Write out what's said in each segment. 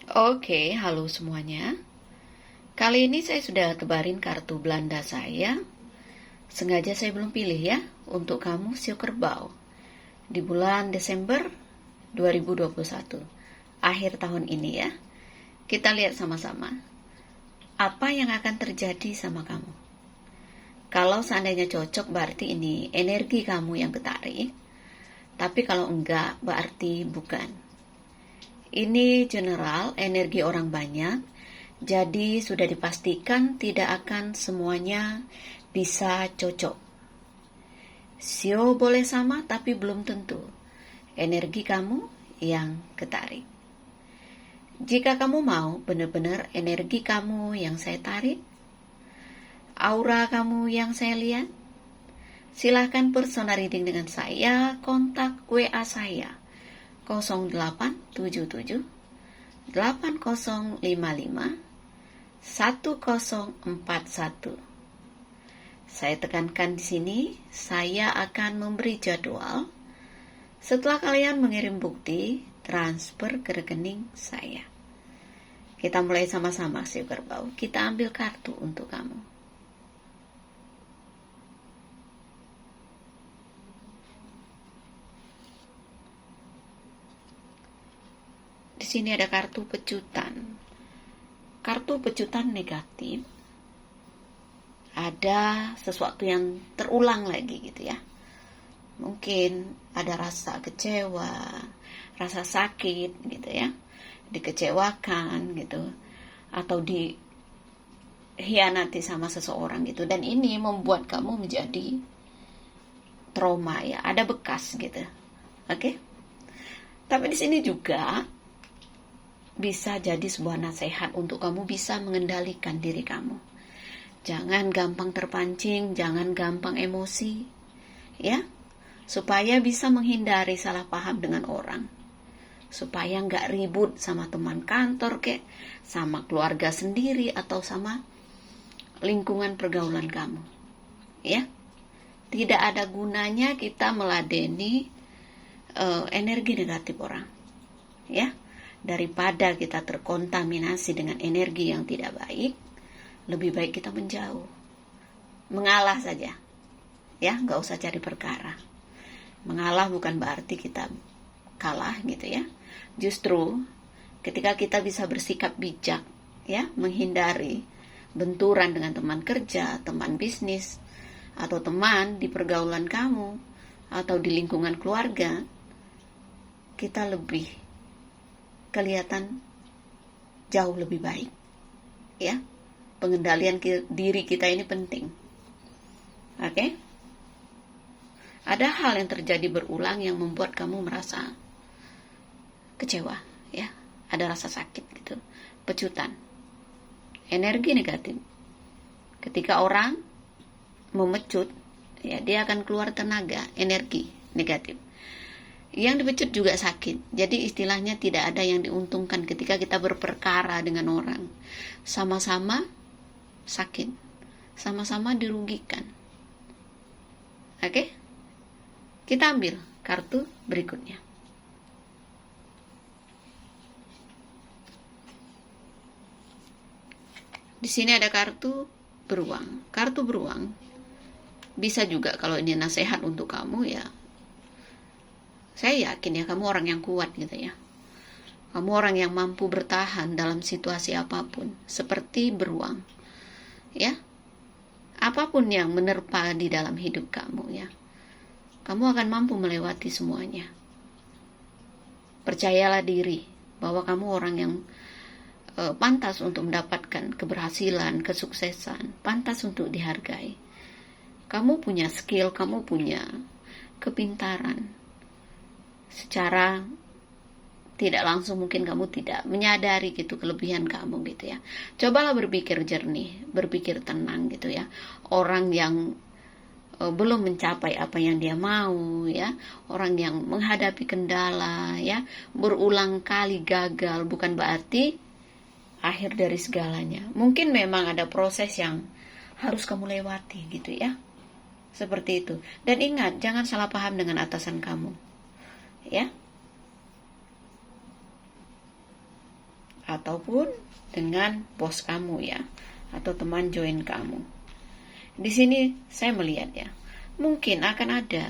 Oke, halo semuanya. Kali ini saya sudah tebarin kartu Belanda saya. Sengaja saya belum pilih ya untuk kamu Sio Kerbau di bulan Desember 2021. Akhir tahun ini ya. Kita lihat sama-sama apa yang akan terjadi sama kamu. Kalau seandainya cocok berarti ini energi kamu yang ketarik. Tapi kalau enggak berarti bukan. Ini general, energi orang banyak, jadi sudah dipastikan tidak akan semuanya bisa cocok. Sio boleh sama tapi belum tentu. Energi kamu yang ketarik. Jika kamu mau benar-benar energi kamu yang saya tarik, aura kamu yang saya lihat, silahkan personal reading dengan saya, kontak WA saya 0877 8055 1041. Saya tekankan di sini, saya akan memberi jadwal setelah kalian mengirim bukti transfer ke rekening saya. Kita mulai sama-sama, Sio Kerbau. Kita ambil kartu untuk kamu. Di sini ada kartu pecutan. Kartu pecutan negatif. Ada sesuatu yang terulang lagi gitu ya. Mungkin ada rasa kecewa, rasa sakit gitu ya. Dikecewakan gitu. Atau dihianati sama seseorang gitu. Dan ini membuat kamu menjadi trauma ya. Ada bekas gitu. Oke? Tapi di sini juga bisa jadi sebuah nasihat untuk kamu bisa mengendalikan diri kamu. Jangan gampang terpancing, jangan gampang emosi, ya, supaya bisa menghindari salah paham dengan orang, supaya nggak ribut sama teman kantor kek, sama keluarga sendiri atau sama lingkungan pergaulan kamu, ya. Tidak ada gunanya kita meladeni energi negatif orang, ya. Daripada kita terkontaminasi dengan energi yang tidak baik, lebih baik kita menjauh, mengalah saja, ya, nggak usah cari perkara. Mengalah bukan berarti kita kalah gitu ya. Justru ketika kita bisa bersikap bijak, ya, menghindari benturan dengan teman kerja, teman bisnis, atau teman di pergaulan kamu, atau di lingkungan keluarga, kita lebih kelihatan jauh lebih baik, ya. Pengendalian diri kita ini penting. Oke? Ada hal yang terjadi berulang yang membuat kamu merasa kecewa, ya. Ada rasa sakit gitu. Pecutan. Energi negatif. Ketika orang memecut, ya, dia akan keluar tenaga, energi negatif. Yang dipecut juga sakit. Jadi istilahnya tidak ada yang diuntungkan ketika kita berperkara dengan orang. Sama-sama sakit, sama-sama dirugikan. Oke? Kita ambil kartu berikutnya. Di sini ada kartu beruang. Kartu beruang bisa juga kalau ini nasihat untuk kamu ya. Saya yakin ya kamu orang yang kuat gitu ya. Kamu orang yang mampu bertahan dalam situasi apapun, seperti beruang. Ya. Apapun yang menerpa di dalam hidup kamu ya. Kamu akan mampu melewati semuanya. Percayalah diri bahwa kamu orang yang pantas untuk mendapatkan keberhasilan, kesuksesan, pantas untuk dihargai. Kamu punya skill, kamu punya kepintaran. Secara tidak langsung mungkin kamu tidak menyadari gitu kelebihan kamu gitu ya. Cobalah berpikir jernih, berpikir tenang gitu ya. Orang yang belum mencapai apa yang dia mau ya, orang yang menghadapi kendala ya, berulang kali gagal bukan berarti akhir dari segalanya. Mungkin memang ada proses yang harus kamu lewati gitu ya. Seperti itu. Dan ingat, jangan salah paham dengan atasan kamu. Ya. ataupun dengan bos kamu ya, atau teman join kamu. Di sini saya melihat ya, mungkin akan ada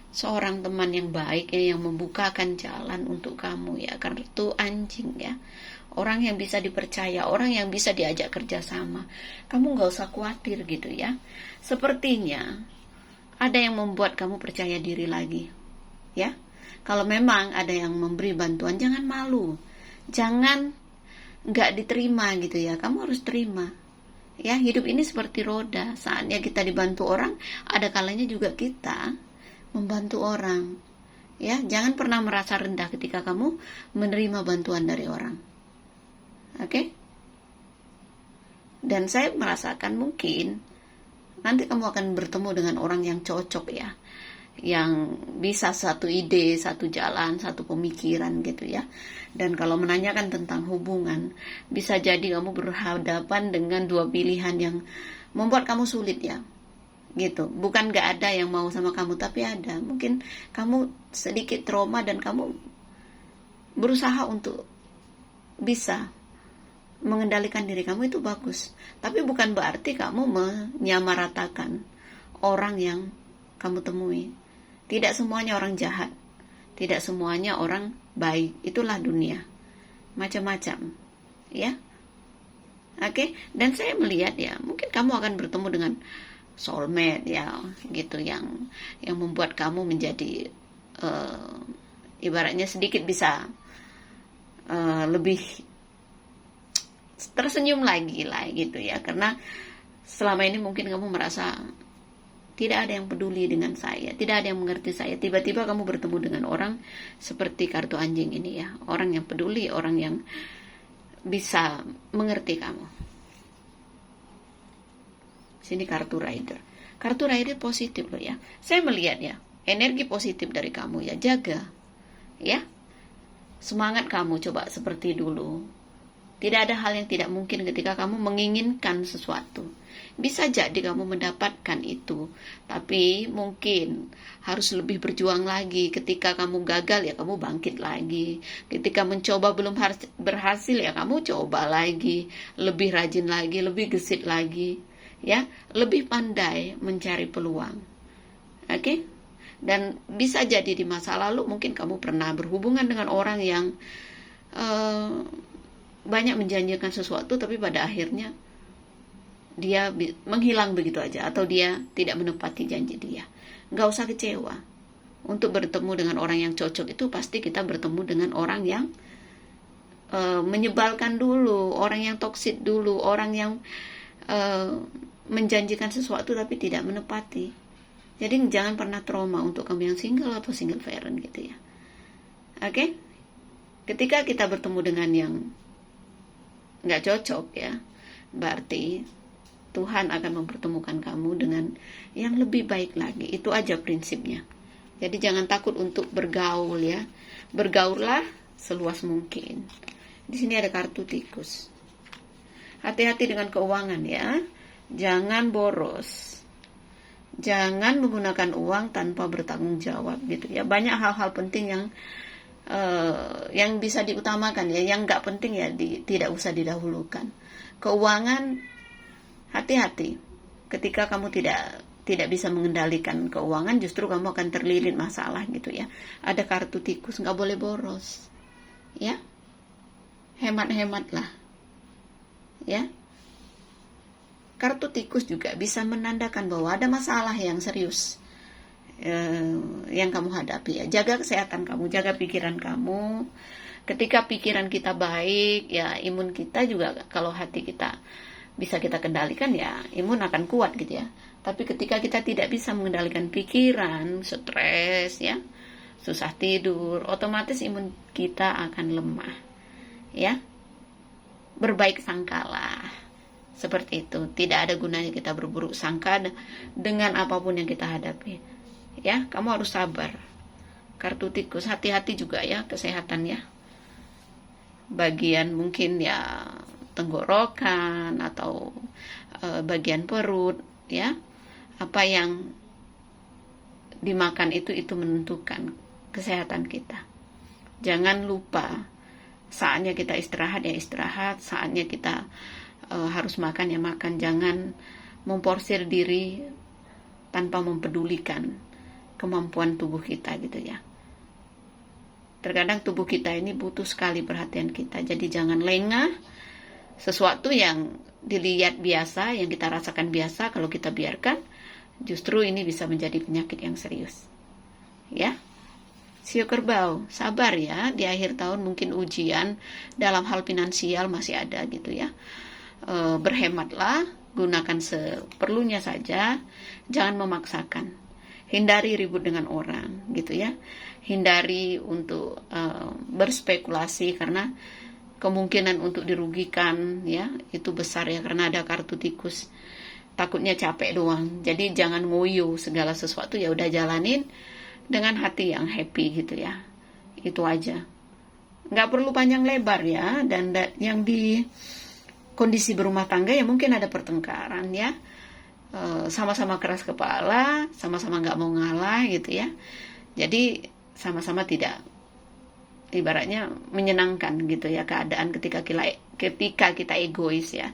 seorang teman yang baik yang membukakan jalan untuk kamu ya, kartu anjing ya. Orang yang bisa dipercaya, orang yang bisa diajak kerjasama. Kamu gak usah khawatir gitu ya. Sepertinya ada yang membuat kamu percaya diri lagi ya. Kalau memang ada yang memberi bantuan, jangan malu, jangan gak diterima gitu ya. Kamu harus terima ya. Hidup ini seperti roda, saatnya kita dibantu orang, ada kalanya juga kita membantu orang ya. Jangan pernah merasa rendah ketika kamu menerima bantuan dari orang. Oke? Dan saya merasakan mungkin nanti kamu akan bertemu dengan orang yang cocok ya, yang bisa satu ide, satu jalan, satu pemikiran gitu ya. Dan kalau menanyakan tentang hubungan, bisa jadi kamu berhadapan dengan dua pilihan yang membuat kamu sulit ya, gitu. Bukan gak ada yang mau sama kamu, tapi ada. Mungkin kamu sedikit trauma dan kamu berusaha untuk bisa mengendalikan diri kamu, itu bagus. Tapi bukan berarti kamu menyamaratakan orang yang kamu temui. Tidak semuanya orang jahat, tidak semuanya orang baik. Itulah dunia, macam-macam ya. Oke? Dan saya melihat ya, mungkin kamu akan bertemu dengan soulmate ya, gitu, yang membuat kamu menjadi ibaratnya sedikit bisa lebih tersenyum lagi lah gitu ya. Karena selama ini mungkin kamu merasa tidak ada yang peduli dengan saya, tidak ada yang mengerti saya. Tiba-tiba kamu bertemu dengan orang seperti kartu anjing ini ya, orang yang peduli, orang yang bisa mengerti kamu. Sini kartu rider. Kartu rider positif loh ya. Saya melihat ya, energi positif dari kamu ya, jaga ya. Semangat kamu coba seperti dulu. Tidak ada hal yang tidak mungkin ketika kamu menginginkan sesuatu. Bisa jadi kamu mendapatkan itu, tapi mungkin harus lebih berjuang lagi. Ketika kamu gagal ya kamu bangkit lagi. Ketika mencoba belum berhasil ya kamu coba lagi, lebih rajin lagi, lebih gesit lagi, ya, lebih pandai mencari peluang. Oke? Dan bisa jadi di masa lalu mungkin kamu pernah berhubungan dengan orang yang banyak menjanjikan sesuatu, tapi pada akhirnya dia menghilang begitu aja, atau dia tidak menepati janji dia. Gak usah kecewa. Untuk bertemu dengan orang yang cocok itu pasti kita bertemu dengan orang yang menyebalkan dulu, orang yang toksik dulu, orang yang menjanjikan sesuatu tapi tidak menepati. Jadi jangan pernah trauma untuk kamu yang single atau single parent gitu ya. Oke? Ketika kita bertemu dengan yang nggak cocok ya, berarti Tuhan akan mempertemukan kamu dengan yang lebih baik lagi. Itu aja prinsipnya. Jadi jangan takut untuk bergaul ya. Bergaullah seluas mungkin. Di sini ada kartu tikus. Hati-hati dengan keuangan ya. Jangan boros. Jangan menggunakan uang tanpa bertanggung jawab gitu ya. Banyak hal-hal penting yang bisa diutamakan ya, yang nggak penting ya tidak usah didahulukan. Keuangan, hati-hati. Ketika kamu tidak bisa mengendalikan keuangan, justru kamu akan terlilit masalah gitu ya. Ada kartu tikus, nggak boleh boros ya. Hemat-hematlah ya. Kartu tikus juga bisa menandakan bahwa ada masalah yang serius yang kamu hadapi ya. Jaga kesehatan kamu, jaga pikiran kamu. Ketika pikiran kita baik ya, imun kita juga, kalau hati kita bisa kita kendalikan ya, imun akan kuat gitu ya. Tapi ketika kita tidak bisa mengendalikan pikiran, stres ya, susah tidur, otomatis imun kita akan lemah ya. Berbaik sangkalah, seperti itu. Tidak ada gunanya kita berburuk sangka dengan apapun yang kita hadapi ya. Kamu harus sabar. Kartu tikus, hati-hati juga ya kesehatannya. Bagian mungkin ya tenggorokan atau bagian perut ya. Apa yang dimakan itu menentukan kesehatan kita. Jangan lupa Saatnya kita istirahat ya istirahat, saatnya kita harus makan ya makan. Jangan memporsir diri tanpa mempedulikan kemampuan tubuh kita gitu ya. Terkadang tubuh kita ini butuh sekali perhatian kita, jadi jangan lengah. Sesuatu yang dilihat biasa, yang kita rasakan biasa, kalau kita biarkan, justru ini bisa menjadi penyakit yang serius. Ya, Sio Kerbau, sabar ya. Di akhir tahun mungkin ujian dalam hal finansial masih ada gitu ya. Berhematlah, gunakan seperlunya saja, jangan memaksakan. Hindari ribut dengan orang gitu ya. Hindari untuk berspekulasi, karena kemungkinan untuk dirugikan ya itu besar ya, karena ada kartu tikus. Takutnya capek doang. Jadi jangan ngoyo segala sesuatu, ya udah jalanin dengan hati yang happy gitu ya. Itu aja. Nggak perlu panjang lebar ya. Dan yang di kondisi berumah tangga ya mungkin ada pertengkaran ya. Sama-sama keras kepala, sama-sama nggak mau ngalah gitu ya. Jadi sama-sama tidak, ibaratnya menyenangkan gitu ya keadaan ketika kita egois ya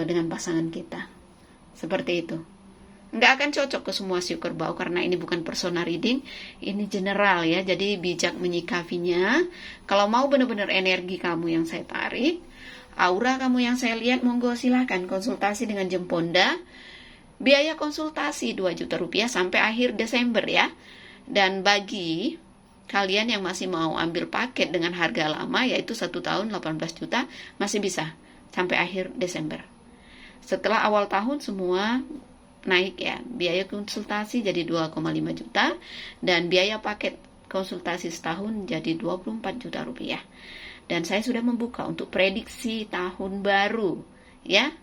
dengan pasangan kita. Seperti itu. Nggak akan cocok ke semua Sio Kerbau, karena ini bukan personal reading, ini general ya. Jadi bijak menyikapinya. Kalau mau benar-benar energi kamu yang saya tarik, aura kamu yang saya lihat, monggo silahkan konsultasi dengan Jemponda. Biaya konsultasi 2 juta rupiah sampai akhir Desember ya. Dan bagi kalian yang masih mau ambil paket dengan harga lama, yaitu 1 tahun 18 juta, masih bisa sampai akhir Desember. Setelah awal tahun semua naik ya, biaya konsultasi jadi 2,5 juta, dan biaya paket konsultasi setahun jadi 24 juta rupiah. Dan saya sudah membuka untuk prediksi tahun baru ya.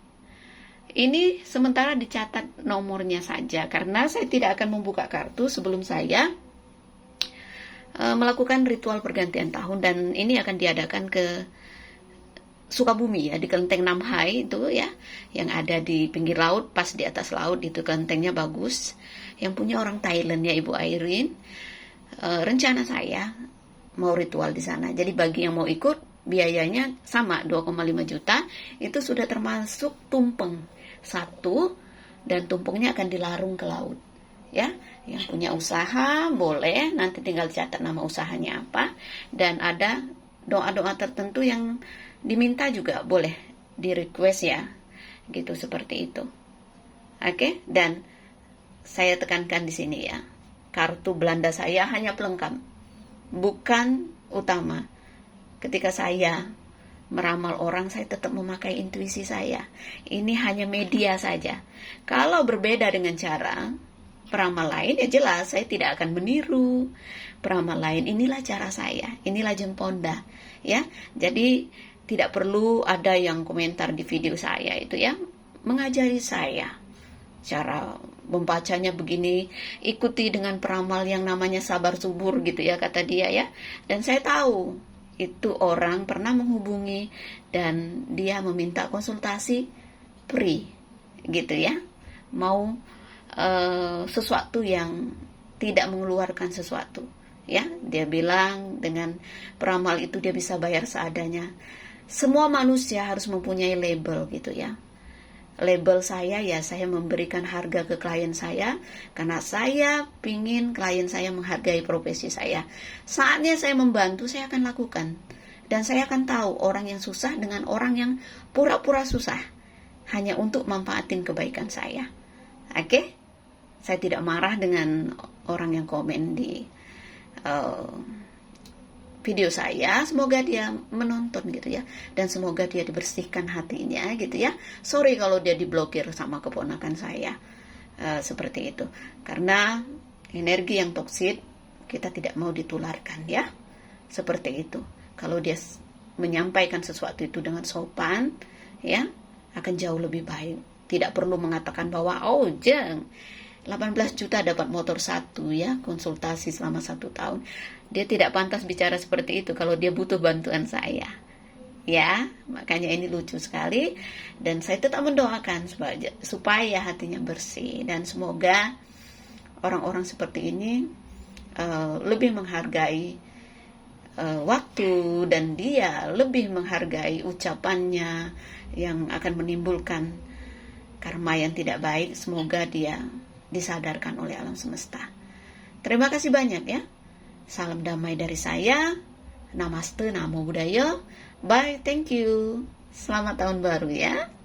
Ini sementara dicatat nomornya saja, karena saya tidak akan membuka kartu sebelum saya melakukan ritual pergantian tahun. Dan ini akan diadakan ke Sukabumi ya, di Kelenteng Namhai itu ya, yang ada di pinggir laut, pas di atas laut itu. Kelentengnya bagus, yang punya orang Thailand ya, Ibu Airin. Rencana saya mau ritual di sana. Jadi bagi yang mau ikut, biayanya sama 2,5 juta. Itu sudah termasuk tumpeng satu, dan tumpengnya akan dilarung ke laut ya. Yang punya usaha boleh, nanti tinggal catat nama usahanya apa, dan ada doa-doa tertentu yang diminta juga boleh di request ya gitu, seperti itu. Oke. Dan saya tekankan di sini ya, kartu Belanda saya hanya pelengkap, bukan utama. Ketika saya meramal orang, saya tetap memakai intuisi saya. Ini hanya media saja. Kalau berbeda dengan cara peramal lain, ya jelas saya tidak akan meniru peramal lain. Inilah cara saya, inilah Jemponda ya. Jadi tidak perlu ada yang komentar di video saya itu ya, mengajari saya cara membacanya begini, ikuti dengan peramal yang namanya Sabar Subur gitu ya, kata dia ya. Dan saya tahu itu orang pernah menghubungi dan dia meminta konsultasi free gitu ya, mau sesuatu yang tidak mengeluarkan sesuatu ya. Dia bilang dengan peramal itu dia bisa bayar seadanya. Semua manusia harus mempunyai label gitu ya. Label saya ya, saya memberikan harga ke klien saya karena saya pingin klien saya menghargai profesi saya. Saatnya saya membantu, saya akan lakukan. Dan saya akan tahu orang yang susah dengan orang yang pura-pura susah hanya untuk manfaatin kebaikan saya. Oke? Saya tidak marah dengan orang yang komen di video saya. Semoga dia menonton gitu ya, dan semoga dia dibersihkan hatinya gitu ya. Sorry kalau dia diblokir sama keponakan saya, seperti itu. Karena energi yang toksik kita tidak mau ditularkan ya, seperti itu. Kalau dia menyampaikan sesuatu itu dengan sopan ya, akan jauh lebih baik. Tidak perlu mengatakan bahwa oh jeng 18 juta dapat motor satu ya, konsultasi selama 1 tahun. Dia tidak pantas bicara seperti itu kalau dia butuh bantuan saya ya. Makanya ini lucu sekali, dan saya tetap mendoakan supaya hatinya bersih, dan semoga orang-orang seperti ini lebih menghargai waktu, dan dia lebih menghargai ucapannya yang akan menimbulkan karma yang tidak baik. Semoga dia disadarkan oleh alam semesta. Terima kasih banyak ya. Salam damai dari saya. Namaste, namo buddhaya. Bye, thank you. Selamat tahun baru ya.